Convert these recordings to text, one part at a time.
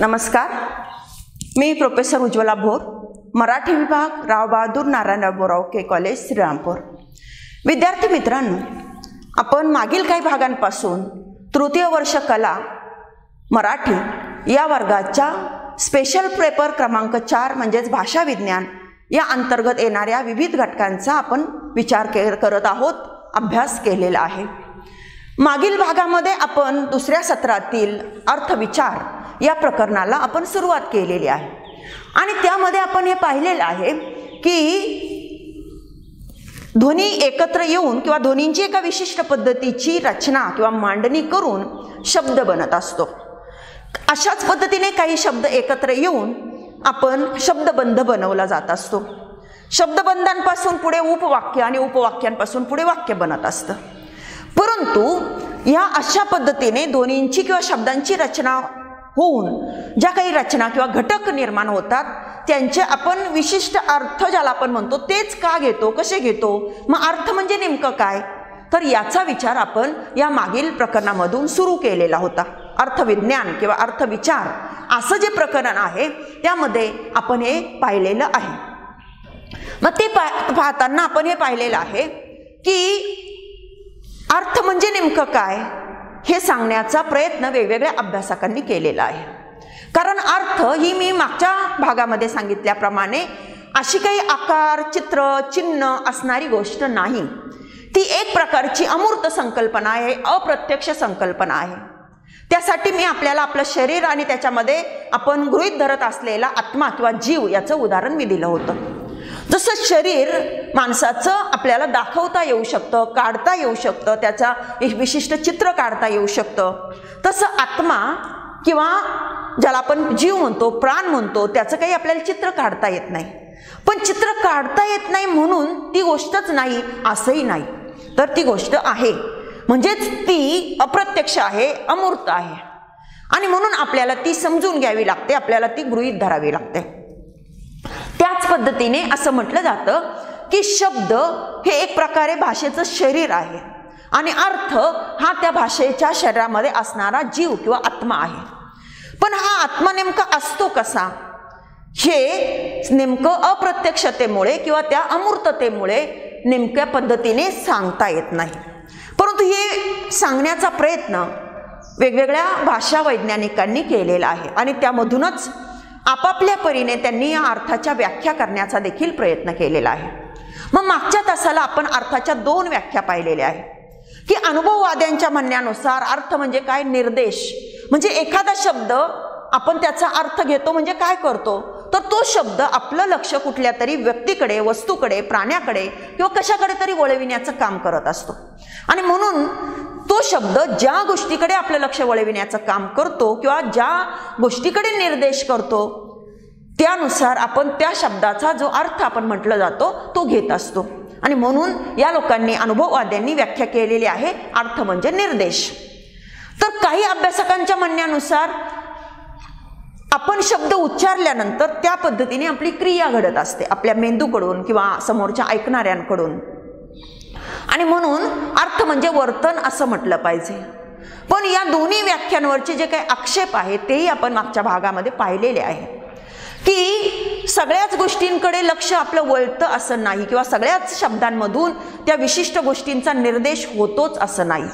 नमस्कार, मी प्रोफेसर उज्ज्वला भोर, मराठी विभाग राव बहादूर नारायणराव बोरावके कॉलेज श्रीरामपूर। विद्यार्थी मित्रांनो, आपण मागील काही भागांपासून तृतीय वर्ष कला मराठी या वर्गाच्या स्पेशल पेपर क्रमांक 4 म्हणजेच भाषा विज्ञान या अंतर्गत येणाऱ्या विविध घटकांचा आपण विचार करत आहोत, अभ्यास केलेला आहे। मागील भागामध्ये आपण दुसऱ्या सत्रातील अर्थविचार या प्रकरणाला आपण सुरुवात केलेली आहे आणि त्यामध्ये आपण हे पाहिलेलं आहे की ध्वनी एकत्र येऊन किंवा ध्वनींची एका विशिष्ट पद्धतीची रचना किंवा मांडणी करून शब्द बनत असतो। अशाच पद्धतीने काही शब्द एकत्र येऊन आपण शब्दबंध बनवला जात असतो। शब्दबंधांपासून पुढे उपवाक्य आणि उपवाक्यांपासून पुढे वाक्य बनत असतं। परंतु या अशा पद्धतीने ध्वनींची किंवा शब्दांची रचना होऊन ज्या काही रचना किंवा घटक निर्माण होतात त्यांचे आपण विशिष्ट अर्थ ज्याला आपण म्हणतो तेच का घेतो, कसे घेतो, मग अर्थ म्हणजे नेमकं काय, तर याचा विचार आपण या मागील प्रकरणामधून सुरू केलेला होता। अर्थविज्ञान किंवा अर्थविचार असं जे प्रकरण आहे त्यामध्ये आपण हे पाहिलेलं आहे। मग ते पाहताना आपण हे पाहिलेलं आहे की अर्थ म्हणजे नेमकं काय हे सांगण्याचा प्रयत्न वेगवेगळ्या अभ्यासकांनी केलेला आहे। कारण अर्थ ही मी मागच्या भागामध्ये सांगितल्याप्रमाणे अशी काही आकार, चित्र, चिन्ह असणारी गोष्ट नाही, ती एक प्रकारची अमूर्त संकल्पना आहे, अप्रत्यक्ष संकल्पना आहे। त्यासाठी मी आपल्याला आपलं शरीर आणि त्याच्यामध्ये आपण गृहीत धरत असलेला आत्मा किंवा जीव याचं उदाहरण मी दिलं होतं। जसं शरीर माणसाचं आपल्याला दाखवता येऊ शकतं, काढता येऊ शकतं, त्याचा एक विशिष्ट चित्र काढता येऊ शकतं, तसं आत्मा किंवा ज्याला आपण जीव म्हणतो, प्राण म्हणतो, त्याचं काही आपल्याला चित्र काढता येत नाही। पण चित्र काढता येत नाही म्हणून ती गोष्टच नाही असंही नाही, तर ती गोष्ट आहे, म्हणजेच ती अप्रत्यक्ष आहे, अमूर्त आहे आणि म्हणून आपल्याला ती समजून घ्यावी लागते, आपल्याला ती गृहीत धरावी लागते। त्याच पद्धतीने असं म्हटलं जातं की शब्द हे एक प्रकारे भाषेचं शरीर आहे आणि अर्थ हा त्या भाषेच्या शरीरामध्ये असणारा जीव किंवा आत्मा आहे। पण हा आत्मा नेमका असतो कसा हे नेमकं अप्रत्यक्षतेमुळे किंवा त्या अमूर्ततेमुळे नेमक्या पद्धतीने सांगता येत नाही। परंतु हे सांगण्याचा प्रयत्न वेगवेगळ्या भाषा वैज्ञानिकांनी केलेला आहे आणि त्यामधूनच आपापल्या परीने त्यांनी या अर्थाच्या व्याख्या करण्याचा देखील प्रयत्न केलेला आहे। मग मागच्या तासाला आपण अर्थाच्या 2 व्याख्या पाहिलेल्या आहेत की अनुभववाद्यांच्या म्हणण्यानुसार अर्थ म्हणजे काय, निर्देश म्हणजे एखादा शब्द आपण त्याचा अर्थ घेतो म्हणजे काय करतो, तर तो शब्द आपलं लक्ष कुठल्या तरी व्यक्तीकडे, वस्तूकडे, प्राण्याकडे किंवा कशाकडे तरी वळविण्याचं काम करत असतो आणि म्हणून तो शब्द ज्या गोष्टीकडे आपलं लक्ष वळविण्याचं काम करतो किंवा ज्या गोष्टीकडे निर्देश करतो त्यानुसार आपण त्या शब्दाचा जो अर्थ आपण म्हटलं जातो तो घेत असतो आणि म्हणून या लोकांनी, अनुभववाद्यांनी व्याख्या केलेली आहे अर्थ म्हणजे निर्देश। तर काही अभ्यासकांच्या म्हणण्यानुसार आपण शब्द उच्चारल्यानंतर त्या पद्धतीने आपली क्रिया घडत असते आपल्या मेंदूकडून किंवा समोरच्या ऐकणाऱ्यांकडून आणि म्हणून अर्थ म्हणजे वर्तन असं म्हटलं पाहिजे। पण या दोन्ही व्याख्यांवरचे जे काही आक्षेप आहेत तेही आपण मागच्या भागामध्ये पाहिलेले आहे की सगळ्याच गोष्टींकडे लक्ष आपलं वळतं असं नाही किंवा सगळ्याच शब्दांमधून त्या विशिष्ट गोष्टींचा निर्देश होतोच असं नाही।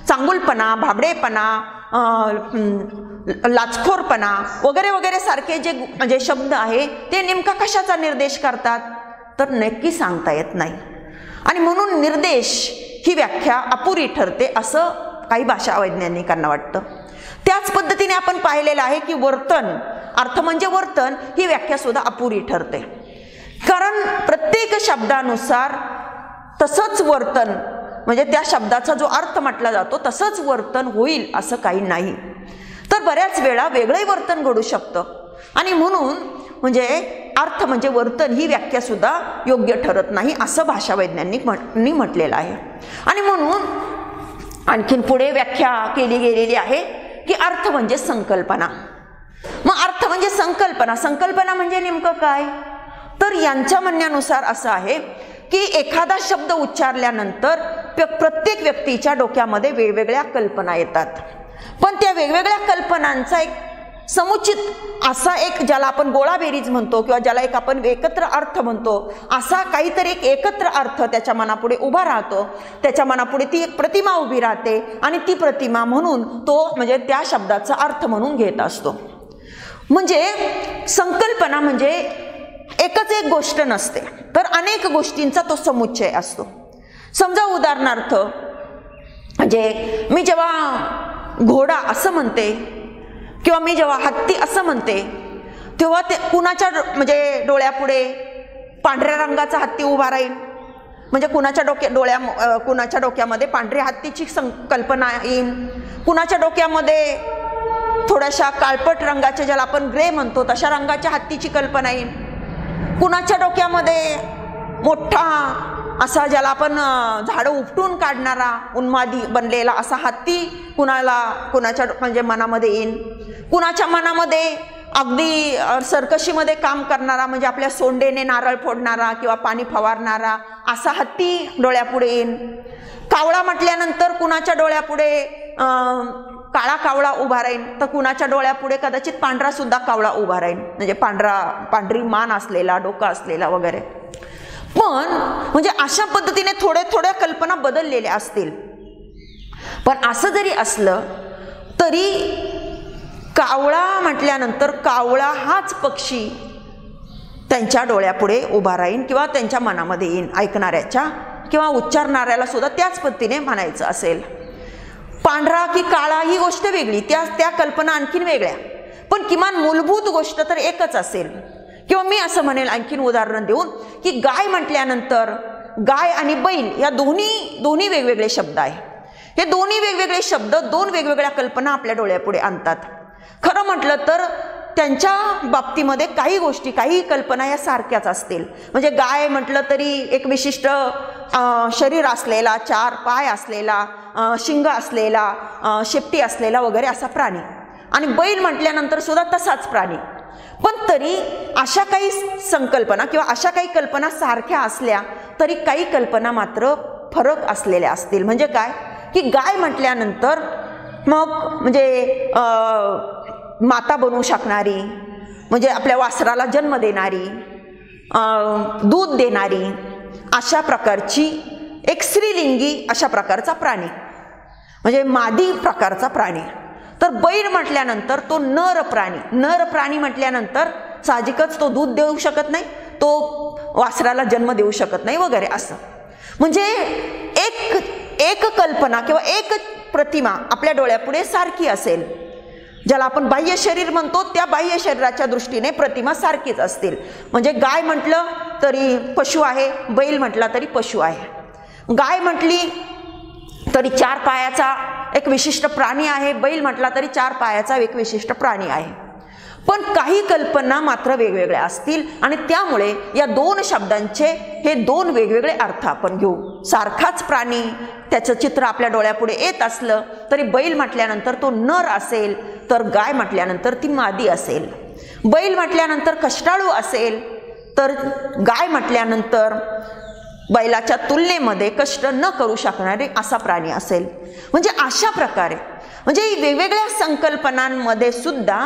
चांगुलपणा, भाबडेपणा, लाचखोरपणा वगैरे वगैरे सारखे जे शब्द आहे ते नेमका कशाचा निर्देश करतात तर नक्की सांगता येत नाही आणि म्हणून निर्देश ही व्याख्या अपुरी ठरते असं काही भाषा वैज्ञानिकांना वाटतं। त्याच पद्धतीने आपण पाहिलेलं आहे की वर्तन, अर्थ म्हणजे वर्तन ही व्याख्या सुद्धा अपुरी ठरते, कारण प्रत्येक शब्दानुसार तसंच वर्तन म्हणजे त्या शब्दाचा जो अर्थ म्हटला जातो तसंच वर्तन होईल असं काही नाही, तर बऱ्याच वेळा वेगळंही वर्तन घडू शकतं आणि म्हणून म्हणजे अर्थ म्हणजे वर्तन ही व्याख्या सुद्धा योग्य ठरत नाही असं भाषा वैज्ञानिकांनी म्हटलेलं आहे आणि म्हणून आणखीन पुढे व्याख्या केली गेलेली आहे की अर्थ म्हणजे संकल्पना। मग अर्थ म्हणजे संकल्पना, संकल्पना म्हणजे नेमकं काय, तर यांच्या म्हणण्यानुसार असं आहे की एखादा शब्द उच्चारल्यानंतर प्रत्येक व्यक्तीच्या डोक्यामध्ये वेगवेगळ्या कल्पना येतात, पण त्या वेगवेगळ्या कल्पनांचा एक समुचित असा एक, ज्याला आपण गोळाबेरीज म्हणतो किंवा ज्याला एक आपण एकत्र अर्थ म्हणतो, असा काहीतरी एक एकत्र अर्थ त्याच्या मनापुढे उभा राहतो. त्याच्या मनापुढे ती एक प्रतिमा उभी राहते आणि ती प्रतिमा म्हणून तो म्हणजे त्या शब्दाचा अर्थ म्हणून घेत असतो. म्हणजे संकल्पना म्हणजे एकच एक गोष्ट नसते, तर अनेक गोष्टींचा तो समुच्चय असतो. समजा उदाहरणार्थ, म्हणजे मी जेव्हा घोडा असं म्हणते किंवा मी जेव्हा हत्ती असं म्हणते, तेव्हा ते कुणाच्या म्हणजे डोळ्यापुढे पांढऱ्या रंगाचा हत्ती उभा राहील, म्हणजे कुणाच्या डोक्यामध्ये पांढऱ्या हत्तीची कल्पना येईल, कुणाच्या डोक्यामध्ये थोड्याशा काळपट रंगाच्या, ज्याला आपण ग्रे म्हणतो तशा रंगाच्या हत्तीची कल्पना येईल, कुणाच्या डोक्यामध्ये मोठा असा, ज्याला आपण झाडं उपटून काढणारा उन्मादी बनलेला असा हत्ती कुणाच्या म्हणजे मनामध्ये येईल, कुणाच्या मनामध्ये अगदी सर्कशीमध्ये काम करणारा, म्हणजे आपल्या सोंडेने नारळ फोडणारा किंवा पाणी फवारणारा असा हत्ती डोळ्यापुढे येईल. कावळा म्हटल्यानंतर कुणाच्या डोळ्यापुढे काळा कावळा उभा राहील, तर कुणाच्या डोळ्यापुढे कदाचित पांढरा सुद्धा कावळा उभा राहील, म्हणजे पांढरी मान असलेला, डोका असलेला वगैरे. पण म्हणजे अशा पद्धतीने थोड्या कल्पना बदललेल्या असतील. पण असं जरी असलं तरी कावळा म्हटल्यानंतर कावळा हाच पक्षी त्यांच्या डोळ्यापुढे उभा राहील किंवा त्यांच्या मनामध्ये येईल, ऐकणाऱ्याच्या किंवा उच्चारणाऱ्याला सुद्धा त्याच पद्धतीने म्हणायचं असेल. पांढरा की काळा ही गोष्ट वेगळी, त्या कल्पना आणखीन वेगळ्या, पण किमान मूलभूत गोष्ट तर एकच असेल. किंवा मी असं म्हणेल आणखीन उदाहरण देऊन की गाय म्हटल्यानंतर गाय आणि बैल या दोन्ही वेगवेगळे शब्द आहे. हे दोन्ही वेगवेगळे शब्द दोन वेगवेगळ्या कल्पना आपल्या डोळ्यापुढे आणतात. खरं म्हटलं तर त्यांच्या बाबतीमध्ये काही गोष्टी, काही कल्पना या सारख्याच असतील. म्हणजे गाय म्हटलं तरी एक विशिष्ट शरीर असलेला, 4 पाय असलेला, शिंग असलेला, शेपटी असलेला वगैरे असा प्राणी, आणि बैल म्हटल्यानंतर सुद्धा तसाच प्राणी. पण तरी अशा काही संकल्पना किंवा अशा काही कल्पना सारख्या असल्या तरी काही कल्पना मात्र फरक असलेल्या असतील. म्हणजे काय की गाय म्हटल्यानंतर मग म्हणजे माता बनवू शकणारी, म्हणजे आपल्या वासराला जन्म देणारी, दूध देणारी अशा प्रकारची एक स्त्रीलिंगी अशा प्रकारचा प्राणी, म्हणजे मादी प्रकारचा प्राणी. तर बैल म्हटल्यानंतर तो नर प्राणी म्हटल्यानंतर साहजिकच तो दूध देऊ शकत नाही, तो वासराला जन्म देऊ शकत नाही वगैरे असं. म्हणजे एक कल्पना किंवा एक प्रतिमा आपल्या डोळ्यापुढे सारखी असेल, ज्याला आपण बाह्य शरीर म्हणतो, त्या बाह्य शरीराच्या दृष्टीने प्रतिमा सारखीच असतील. म्हणजे गाय म्हटलं तरी पशु आहे, बैल म्हटला तरी पशु आहे. गाय म्हटली तरी 4 पायाचा एक विशिष्ट प्राणी आहे, बैल म्हटला तरी 4 पायाचा एक विशिष्ट प्राणी आहे. पण काही कल्पना मात्र वेगवेगळ्या असतील आणि त्यामुळे या 2 शब्दांचे हे 2 वेगवेगळे अर्थ आपण घेऊ. सारखाच प्राणी त्याचं चित्र आपल्या डोळ्यापुढे येत असलं तरी बैल म्हटल्यानंतर तो नर असेल, तर गाय म्हटल्यानंतर ती मादी असेल. बैल म्हटल्यानंतर कष्टाळू असेल, तर गाय म्हटल्यानंतर बैलाच्या तुलनेमध्ये कष्ट न करू शकणारे असा प्राणी असेल. म्हणजे अशा प्रकारे म्हणजे वेगवेगळ्या संकल्पनांमध्ये सुद्धा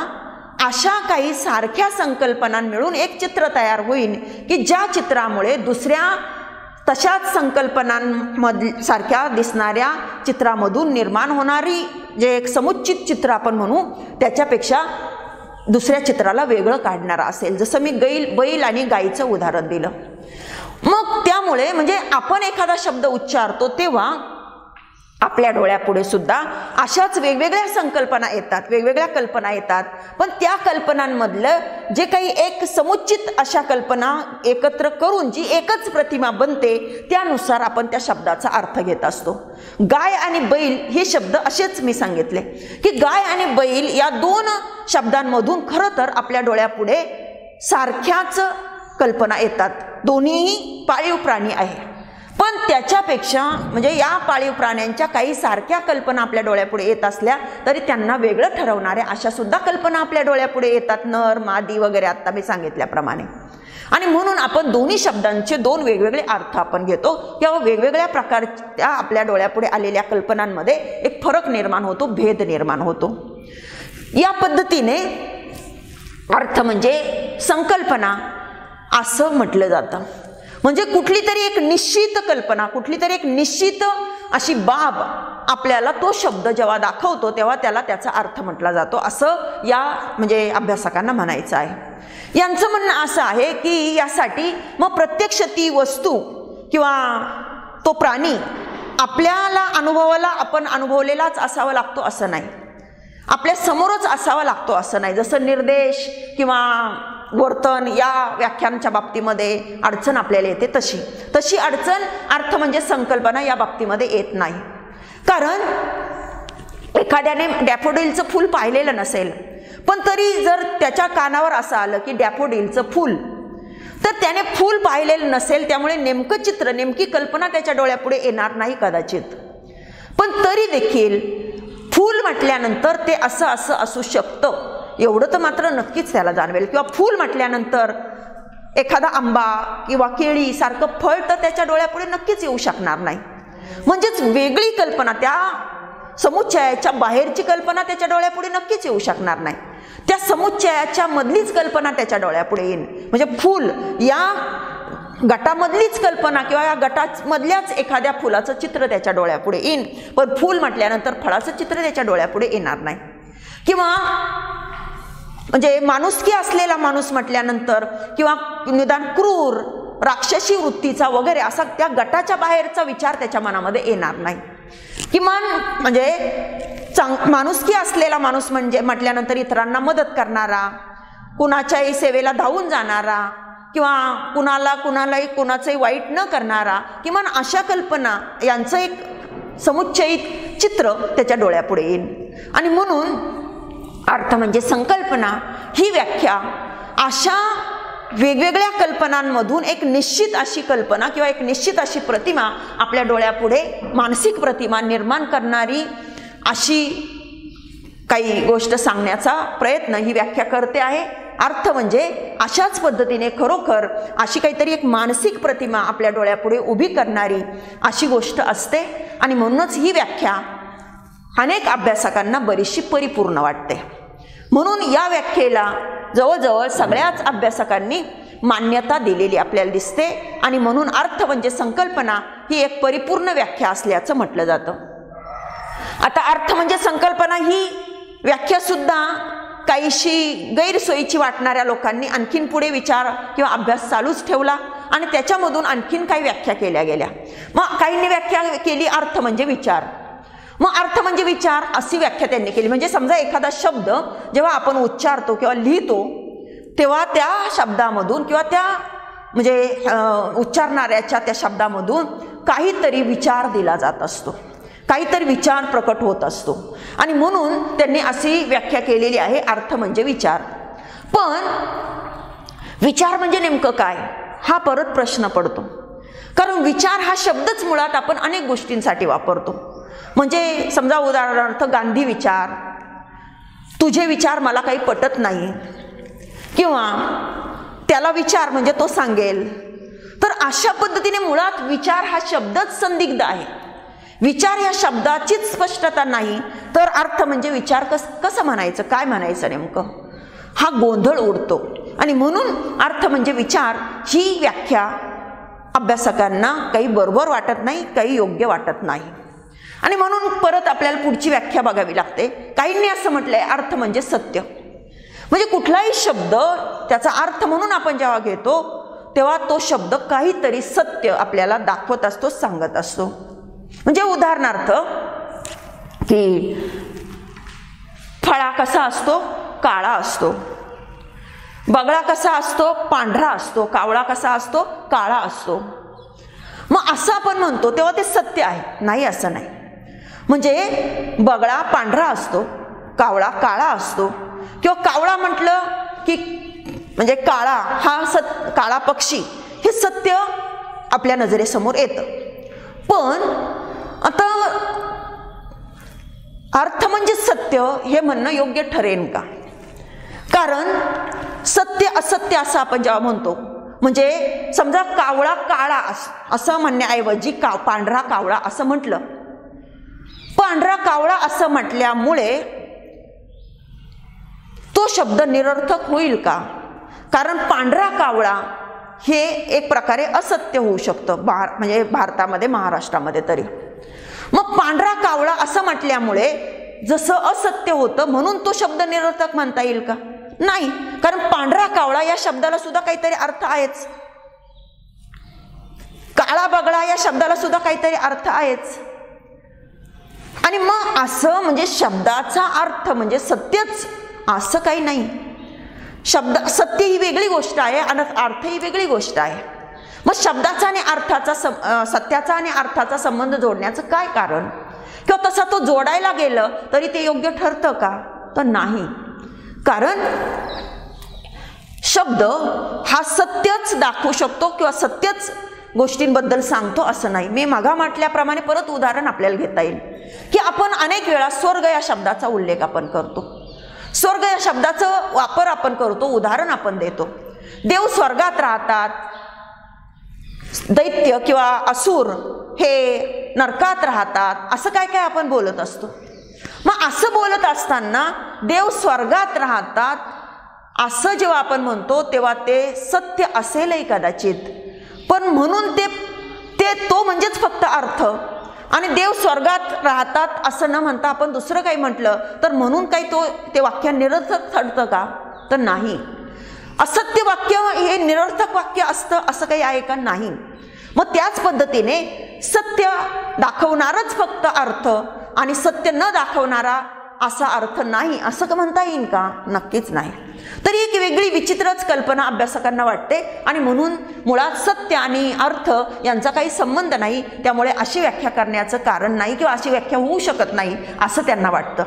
अशा काही सारख्या संकल्पना मिळून एक चित्र तयार होईल की ज्या चित्रामुळे दुसऱ्या तशाच संकल्पनांमध्ये सारख्या दिसणाऱ्या चित्रामधून निर्माण होणारी जे एक समुचित चित्र आपण म्हणू त्याच्यापेक्षा दुसऱ्या चित्राला वेगळं काढणारा असेल. जसं मी बैल आणि गाईचं उदाहरण दिलं. मग त्यामुळे म्हणजे आपण एखादा शब्द उच्चारतो तेव्हा आपल्या डोळ्यापुढे सुद्धा अशाच वेगवेगळ्या संकल्पना येतात, वेगवेगळ्या कल्पना येतात. पण त्या कल्पनांमधलं जे काही एक समुचित अशा कल्पना एकत्र करून जी एकच प्रतिमा बनते त्यानुसार आपण त्या शब्दाचा अर्थ घेत असतो. गाय आणि बैल हे शब्द असेच मी सांगितले की गाय आणि बैल या 2 शब्दांमधून खरं तर आपल्या डोळ्यापुढे सारख्याच कल्पना येतात. दोन्हीही पाळीव प्राणी आहे, पण त्याच्यापेक्षा म्हणजे या पाळीव प्राण्यांच्या काही सारख्या कल्पना आपल्या डोळ्यापुढे येत असल्या तरी त्यांना वेगळं ठरवणाऱ्या अशा सुद्धा कल्पना आपल्या डोळ्यापुढे येतात, नर मादी वगैरे आता मी सांगितल्याप्रमाणे. आणि म्हणून आपण दोन्ही शब्दांचे 2 वेगवेगळे अर्थ आपण घेतो किंवा वेगवेगळ्या प्रकारच्या आपल्या डोळ्यापुढे आलेल्या कल्पनांमध्ये एक फरक निर्माण होतो, भेद निर्माण होतो. या पद्धतीने अर्थ म्हणजे संकल्पना असं म्हटलं जातं. म्हणजे कुठली तरी एक निश्चित कल्पना, कुठली तरी एक निश्चित अशी बाब आपल्याला तो शब्द जेव्हा दाखवतो तेव्हा त्याला त्याचा अर्थ म्हटला जातो, असं या म्हणजे अभ्यासकांना म्हणायचं आहे. यांचं म्हणणं असं आहे की यासाठी मग प्रत्यक्ष ती वस्तू किंवा तो प्राणी आपल्याला अनुभवाला आपण अनुभवलेलाच असावा लागतो असं नाही, आपल्या समोरच असावा लागतो असं नाही. जसं निर्देश किंवा वर्तन या व्याख्यांच्या बाबतीमध्ये अडचण आपल्याला येते तशी अडचण अर्थ म्हणजे संकल्पना या बाबतीमध्ये येत नाही. कारण एखाद्याने डॅफोडिलचं फूल पाहिलेलं नसेल, पण तरी जर त्याच्या कानावर असं आलं की डॅफोडिलचं फूल, तर त्याने फूल पाहिलेलं नसेल, त्यामुळे नेमकं चित्र, नेमकी कल्पना त्याच्या डोळ्यापुढे येणार नाही कदाचित. पण तरी देखील फूल म्हटल्यानंतर ते असं असं असू शकतं एवढं तर मात्र नक्कीच त्याला जाणवेल. किंवा फूल म्हटल्यानंतर एखादा आंबा किंवा केळी सारखं फळ तर त्याच्या डोळ्यापुढे नक्कीच येऊ शकणार नाही. म्हणजेच वेगळी कल्पना, त्या समुच्चयाच्या बाहेरची कल्पना त्याच्या डोळ्यापुढे नक्कीच येऊ शकणार नाही. त्या समुच्चयाच्या मधलीच कल्पना त्याच्या डोळ्यापुढे येईल. म्हणजे फूल या गटामधलीच कल्पना किंवा या गटामधल्याच एखाद्या फुलाचं चित्र त्याच्या डोळ्यापुढे येईल, पण फूल म्हटल्यानंतर फळाचं चित्र त्याच्या डोळ्यापुढे येणार नाही. किंवा म्हणजे माणुसकी असलेला माणूस म्हटल्यानंतर किंवा निदान क्रूर राक्षसी वृत्तीचा वगैरे असा त्या गटाच्या बाहेरचा विचार त्याच्या मनामध्ये येणार नाही. किमान म्हणजे माणुसकी असलेला माणूस म्हणजे म्हटल्यानंतर इतरांना मदत करणारा, कुणाच्याही सेवेला धावून जाणारा किंवा कुणालाही कुणाचंही वाईट न करणारा, किमान अशा कल्पना यांचं एक समुच्चयित चित्र त्याच्या डोळ्यापुढे येईल. आणि म्हणून अर्थ म्हणजे संकल्पना ही व्याख्या अशा वेगवेगळ्या कल्पनांमधून एक निश्चित अशी कल्पना किंवा एक निश्चित अशी प्रतिमा आपल्या डोळ्यापुढे, मानसिक प्रतिमा निर्माण करणारी अशी काही गोष्ट सांगण्याचा प्रयत्न ही व्याख्या करते आहे. अर्थ म्हणजे अशाच पद्धतीने खरोखर अशी काहीतरी एक मानसिक प्रतिमा आपल्या डोळ्यापुढे उभी करणारी अशी गोष्ट असते. आणि म्हणूनच ही व्याख्या अनेक अभ्यासकांना बरीचशी परिपूर्ण वाटते. म्हणून या व्याख्येला जवळजवळ सगळ्याच अभ्यासकांनी मान्यता दिलेली आपल्याला दिसते. आणि म्हणून अर्थ म्हणजे संकल्पना ही एक परिपूर्ण व्याख्या असल्याचं म्हटलं जातं. आता अर्थ म्हणजे संकल्पना ही व्याख्या सुद्धा काहीशी गैरसोयीची वाटणाऱ्या लोकांनी आणखीन पुढे विचार किंवा अभ्यास चालूच ठेवला आणि त्याच्यामधून आणखीन काही व्याख्या केल्या गेल्या. मग काहींनी व्याख्या केली अर्थ म्हणजे विचार. मग अर्थ म्हणजे विचार अशी व्याख्या त्यांनी केली. म्हणजे समजा एखादा शब्द जेव्हा आपण उच्चारतो किंवा लिहितो तेव्हा त्या शब्दामधून किंवा त्या म्हणजे उच्चारणाऱ्याच्या त्या शब्दामधून काहीतरी विचार दिला जात असतो, काहीतरी विचार प्रकट होत असतो. आणि म्हणून त्यांनी अशी व्याख्या केलेली आहे अर्थ म्हणजे विचार. पण विचार म्हणजे नेमकं काय हा परत प्रश्न पडतो. कारण विचार हा शब्दच मुळात आपण अनेक गोष्टींसाठी वापरतो. म्हणजे समजा उदाहरणार्थ गांधी विचार, तुझे विचार मला काही पटत नाही, किंवा त्याला विचार म्हणजे तो सांगेल. तर अशा पद्धतीने मुळात विचार हा शब्दच संदिग्ध आहे. विचार या शब्दाचीच स्पष्टता नाही तर अर्थ म्हणजे विचार कसं म्हणायचं, काय म्हणायचं नेमकं, हा गोंधळ उडतो. आणि म्हणून अर्थ म्हणजे विचार ही व्याख्या अभ्यासकांना काही बरोबर वाटत नाही, काही योग्य वाटत नाही. आणि म्हणून परत आपल्याला पुढची व्याख्या बघावी लागते. काहींनी असं म्हटलंय अर्थ म्हणजे सत्य. म्हणजे कुठलाही शब्द त्याचा अर्थ म्हणून आपण जेव्हा घेतो तेव्हा तो शब्द काहीतरी सत्य आपल्याला दाखवत असतो, सांगत असतो. म्हणजे उदाहरणार्थ की फळा कसा असतो, काळा असतो. बगळा कसा असतो, पांढरा असतो. कावळा कसा असतो, काळा असतो. मग असं आपण म्हणतो तेव्हा ते सत्य आहे, नाही असं नाही. म्हणजे बगळा पांढरा असतो, कावळा काळा असतो. किंवा कावळा म्हटलं की म्हणजे काळा हा काळा पक्षी हे सत्य आपल्या नजरेसमोर येतं. पण आता अर्थ म्हणजे सत्य हे म्हणणं योग्य ठरेल का? कारण सत्य असत्य असं आपण जेव्हा म्हणतो, म्हणजे समजा कावळा काळा असं म्हणण्याऐवजी पांढरा कावळा असं म्हटलं, पांढरा कावळा असं म्हटल्यामुळे तो शब्द निरर्थक होईल का? कारण पांढरा कावळा हे एक प्रकारे असत्य होऊ शकतं म्हणजे भारतामध्ये, महाराष्ट्रामध्ये तरी. मग पांढरा कावळा असं म्हटल्यामुळे जसं असत्य होतं म्हणून तो शब्द निरर्थक म्हणता येईल का? नाही, कारण पांढरा कावळा या शब्दाला सुद्धा काहीतरी अर्थ आहेच. काळा बगळा या शब्दाला सुद्धा काहीतरी अर्थ आहेच. आणि मग असं म्हणजे शब्दाचा अर्थ म्हणजे सत्यच असं काही नाही. शब्द सत्य ही वेगळी गोष्ट आहे आणि अर्थ ही वेगळी गोष्ट आहे. मग शब्दाचा आणि अर्थाचा सत्याचा आणि अर्थाचा संबंध जोडण्याचं काय कारण? किंवा तसा तो जोडायला गेलं तरी ते योग्य ठरतं का? तर नाही. कारण शब्द हा सत्यच दाखवू शकतो किंवा सत्यच गोष्टींबद्दल सांगतो असं नाही. मी मागा म्हटल्याप्रमाणे परत उदाहरण आपल्याला घेता येईल की आपण अनेक वेळा स्वर्ग या शब्दाचा उल्लेख आपण करतो. स्वर्ग या शब्दाचा वापर आपण करतो, उदाहरण आपण देतो. देव स्वर्गात राहतात, दैत्य किंवा असुर हे नरकात राहतात, असं काय काय आपण बोलत असतो. मग असं बोलत असताना देव स्वर्गात राहतात असं जेव्हा आपण म्हणतो तेव्हा ते सत्य असेलही कदाचित, पण म्हणून ते तो म्हणजेच फक्त अर्थ. आणि देव स्वर्गात राहतात असं न म्हणता आपण दुसरं काही म्हटलं तर म्हणून काही ते वाक्य निरर्थक ठरतं का? तर नाही. असत्य वाक्य हे निरर्थक वाक्य असतं असं काही आहे का? नाही. मग त्याच पद्धतीने सत्य दाखवणारच फक्त अर्थ आणि सत्य न दाखवणारा असा अर्थ नाही असं का म्हणता येईल का? नक्कीच नाही. तरी एक वेगळी विचित्रच कल्पना अभ्यासकांना वाटते आणि म्हणून मुळात सत्य आणि अर्थ यांचा काही संबंध नाही, त्यामुळे अशी व्याख्या करण्याचं कारण नाही किंवा अशी व्याख्या होऊ शकत नाही असं त्यांना वाटतं.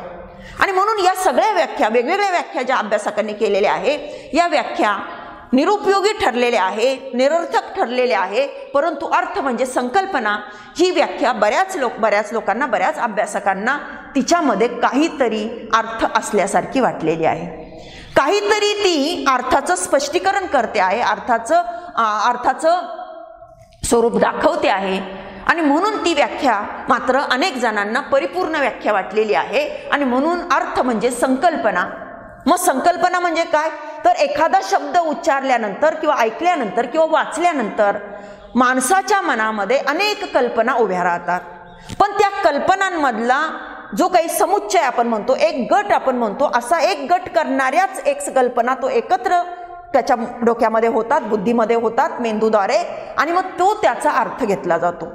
आणि म्हणून या सगळ्या व्याख्या, वेगवेगळ्या व्याख्या ज्या अभ्यासकांनी केलेल्या आहे या व्याख्या निरुपयोगी ठरलेल्या आहे, निरर्थक ठरलेल्या आहे. परंतु अर्थ म्हणजे संकल्पना ही व्याख्या बऱ्याच लोकांना, बऱ्याच अभ्यासकांना तिच्यामध्ये काहीतरी अर्थ असल्यासारखी वाटलेली आहे. काहीतरी ती अर्थाचं स्पष्टीकरण करते आहे, अर्थाचं स्वरूप दाखवते आहे. आणि म्हणून ती व्याख्या मात्र अनेक जणांना परिपूर्ण व्याख्या वाटलेली आहे. आणि म्हणून अर्थ म्हणजे संकल्पना. मग संकल्पना म्हणजे काय? तर एखादा शब्द उच्चारल्यानंतर किंवा ऐकल्यानंतर किंवा वाचल्यानंतर माणसाच्या मनामध्ये अनेक कल्पना उभ्या राहतात. पण त्या कल्पनांमधला जो काही समुच्चय आपण म्हणतो, एक गट आपण म्हणतो, असा एक गट करणाऱ्याच एक कल्पना तो एकत्र त्याच्या डोक्यामध्ये होतात, बुद्धीमध्ये होतात, मेंदूद्वारे. आणि मग तो त्याचा अर्थ घेतला जातो,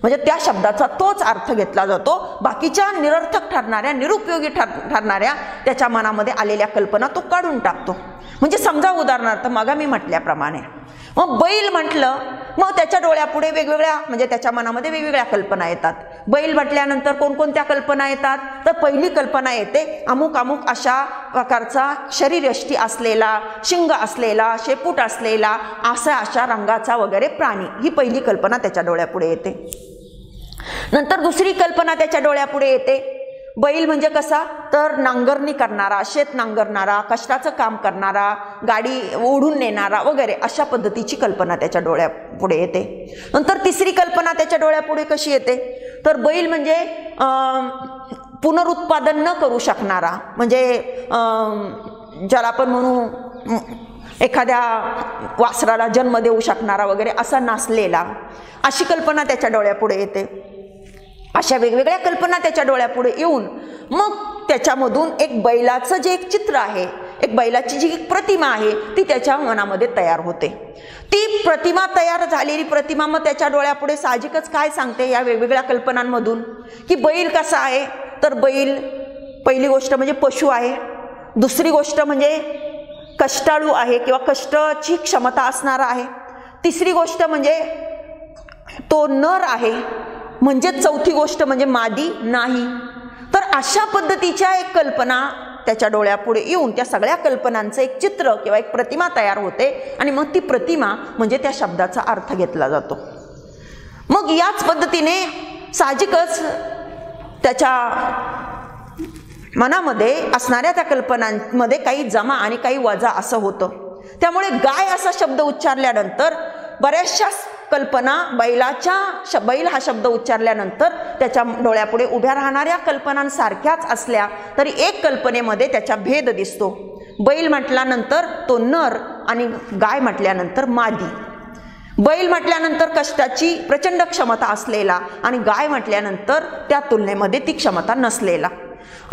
म्हणजे त्या शब्दाचा तोच अर्थ घेतला जातो. बाकीच्या निरर्थक ठरणाऱ्या, निरुपयोगी ठरणाऱ्या त्याच्या मनामध्ये आलेल्या कल्पना तो काढून टाकतो. म्हणजे समजा उदाहरणार्थ मागा मी म्हटल्याप्रमाणे मग बैल म्हटलं, मग त्याच्या डोळ्यापुढे वेगवेगळ्या म्हणजे त्याच्या मनामध्ये वेगवेगळ्या कल्पना येतात. बैल म्हटल्यानंतर कोणकोणत्या कल्पना येतात? तर पहिली कल्पना येते अमुक अमुक अशा प्रकारचा शरीरयष्टी असलेला, शिंग असलेला, शेपूट असलेला, अशा रंगाचा वगैरे प्राणी. ही पहिली कल्पना त्याच्या डोळ्यापुढे येते. नंतर दुसरी कल्पना त्याच्या डोळ्यापुढे येते. बैल म्हणजे कसा? तर नांगरणी करणारा, शेत नांगरणारा, कष्टाचं काम करणारा, गाडी ओढून नेणारा वगैरे अशा पद्धतीची कल्पना त्याच्या डोळ्यापुढे येते. नंतर तिसरी कल्पना त्याच्या डोळ्यापुढे कशी येते? तर बैल म्हणजे पुनरुत्पादन न करू शकणारा, म्हणजे ज्याला आपण म्हणू एखाद्या वासराला जन्म देऊ शकणारा वगैरे असा नासलेला, अशी कल्पना त्याच्या डोळ्यापुढे येते. अशा वेगवेगळ्या कल्पना त्याच्या डोळ्यापुढे येऊन मग त्याच्यामधून एक बैलाचं जे एक चित्र आहे, एक बैलाची जी एक प्रतिमा आहे ती त्याच्या मनामध्ये तयार होते. ती प्रतिमा, तयार झालेली प्रतिमा मग त्याच्या डोळ्यापुढे साहजिकच काय सांगते या वेगवेगळ्या कल्पनांमधून? की बैल कसा आहे? तर बैल पहिली गोष्ट म्हणजे पशु आहे, दुसरी गोष्ट म्हणजे कष्टाळू आहे किंवा कष्टाची क्षमता असणारा आहे, तिसरी गोष्ट म्हणजे तो नर आहे, म्हणजे चौथी गोष्ट म्हणजे मादी नाही. तर अशा पद्धतीच्या एक कल्पना त्याच्या डोळ्यापुढे येऊन त्या सगळ्या कल्पनांचं एक चित्र किंवा एक प्रतिमा तयार होते आणि मग ती प्रतिमा म्हणजे त्या शब्दाचा अर्थ घेतला जातो. मग याच पद्धतीने साहजिकच त्याच्या मनामध्ये असणाऱ्या त्या कल्पनांमध्ये काही जमा आणि काही वजा असं होतं. त्यामुळे गाय असा शब्द उच्चारल्यानंतर बऱ्याचशा कल्पना बैल हा शब्द उच्चारल्यानंतर त्याच्या डोळ्यापुढे उभ्या राहणाऱ्या कल्पनांसारख्याच असल्या तरी एक कल्पनेमध्ये त्याचा भेद दिसतो. बैल म्हटल्यानंतर तो नर आणि गाय म्हटल्यानंतर मादी. बैल म्हटल्यानंतर कष्टाची प्रचंड क्षमता असलेला आणि गाय म्हटल्यानंतर त्या तुलनेमध्ये ती क्षमता नसलेला.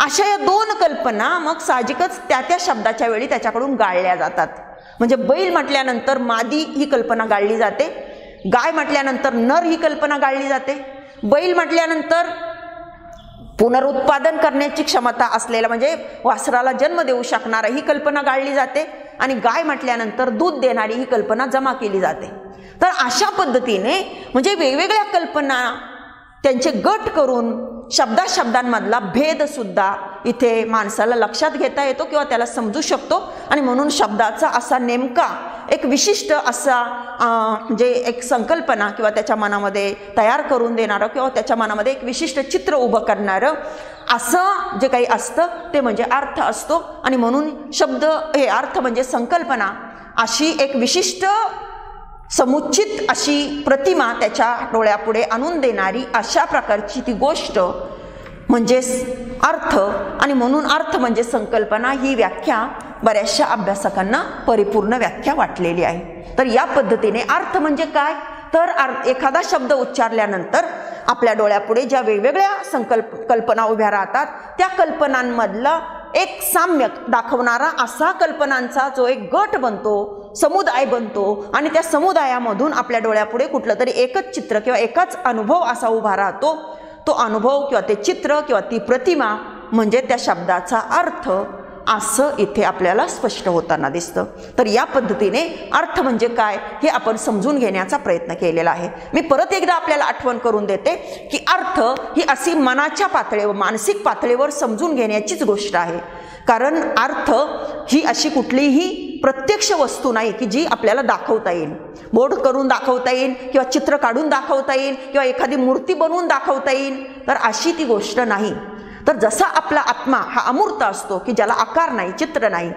अशा या दोन कल्पना मग साहजिकच त्या त्या शब्दाच्या वेळी त्याच्याकडून गाळल्या जातात. म्हणजे बैल म्हटल्यानंतर मादी ही कल्पना गाळली जाते, गाय म्हटल्यानंतर नर ही कल्पना गाळली जाते, बैल म्हटल्यानंतर पुनरुत्पादन करण्याची क्षमता असलेला म्हणजे वासराला जन्म देऊ शकणारा ही कल्पना गाळली जाते आणि गाय म्हटल्यानंतर दूध देणारी ही कल्पना जमा केली जाते. तर अशा पद्धतीने म्हणजे वेगवेगळ्या कल्पना त्यांचे गट करून शब्दांमधला भेद सुद्धा इथे माणसाला लक्षात घेता येतो किंवा त्याला समजू शकतो. आणि म्हणून शब्दाचा असा नेमका एक विशिष्ट असा म्हणजे एक संकल्पना किंवा त्याच्या मनामध्ये तयार करून देणारं किंवा त्याच्या मनामध्ये एक विशिष्ट चित्र उभं करणारं असं जे काही असतं ते म्हणजे अर्थ असतो. आणि म्हणून शब्द हे अर्थ म्हणजे संकल्पना अशी एक विशिष्ट समुचित अशी प्रतिमा त्याच्या डोळ्यापुढे आणून देणारी अशा प्रकारची ती गोष्ट म्हणजे अर्थ. आणि म्हणून अर्थ म्हणजे संकल्पना ही व्याख्या बऱ्याचशा अभ्यासकांना परिपूर्ण व्याख्या वाटलेली आहे. तर या पद्धतीने अर्थ म्हणजे काय तर एखादा शब्द उच्चारल्यानंतर आपल्या डोळ्यापुढे ज्या वेगवेगळ्या कल्पना उभ्या राहतात त्या कल्पनांमधला एक साम्य दाखवणारा असा कल्पनांचा जो एक गट बनतो, समुदाय बनतो आणि त्या समुदायामधून आपल्या डोळ्यापुढे कुठलं तरी एकच चित्र किंवा एकच अनुभव असा उभा राहतो. तो अनुभव किंवा ते चित्र किंवा ती प्रतिमा म्हणजे त्या शब्दाचा अर्थ असं इथे आपल्याला स्पष्ट होताना दिसतं. तर या पद्धतीने अर्थ म्हणजे काय हे आपण समजून घेण्याचा प्रयत्न केलेला आहे. मी परत एकदा आपल्याला आठवण करून देते की अर्थ ही अशी मनाच्या पातळीवर मानसिक पातळीवर समजून घेण्याचीच गोष्ट आहे. कारण अर्थ ही अशी कुठलीही प्रत्यक्ष वस्तू नाही की जी आपल्याला दाखवता येईल, बोर्ड करून दाखवता येईल किंवा चित्र काढून दाखवता येईल किंवा एखादी मूर्ती बनवून दाखवता येईल. तर अशी ती गोष्ट नाही. तर जसा आपला आत्मा हा अमूर्त असतो की ज्याला आकार नाही, चित्र नाही,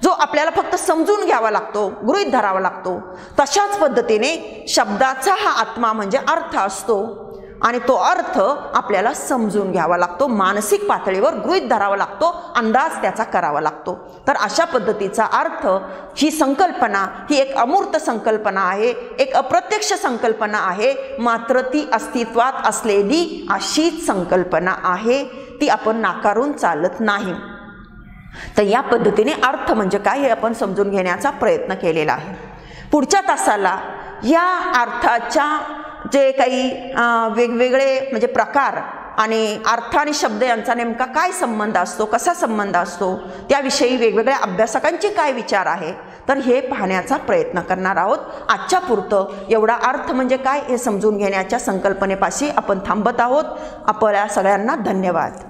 जो आपल्याला फक्त समजून घ्यावा लागतो, गृहीत धरावा लागतो, तशाच पद्धतीने शब्दाचा हा आत्मा म्हणजे अर्थ असतो आणि तो अर्थ आपल्याला समजून घ्यावा लागतो, मानसिक पातळीवर गृहीत धरावा लागतो, अंदाज त्याचा करावा लागतो. तर अशा पद्धतीचा अर्थ ही संकल्पना ही एक अमूर्त संकल्पना आहे, एक अप्रत्यक्ष संकल्पना आहे, मात्र ती अस्तित्वात असलेली अशीच संकल्पना आहे, ती आपण नाकारून चालत नाही. तर या पद्धतीने अर्थ म्हणजे काय हे आपण समजून घेण्याचा प्रयत्न केलेला आहे. पुढच्या तासाला या अर्थाच्या जे काही वेगवेगळे म्हणजे प्रकार आणि अर्थ आणि शब्द यांचा नेमका काय संबंध असतो, कसा संबंध असतो, त्याविषयी वेगवेगळ्या अभ्यासकांचे काय विचार आहे तर हे पाहण्याचा प्रयत्न करणार आहोत. आजच्या पुरतं एवढा अर्थ म्हणजे काय हे समजून घेण्याच्या संकल्पनेपाशी आपण थांबत आहोत. आपल्या सगळ्यांना धन्यवाद.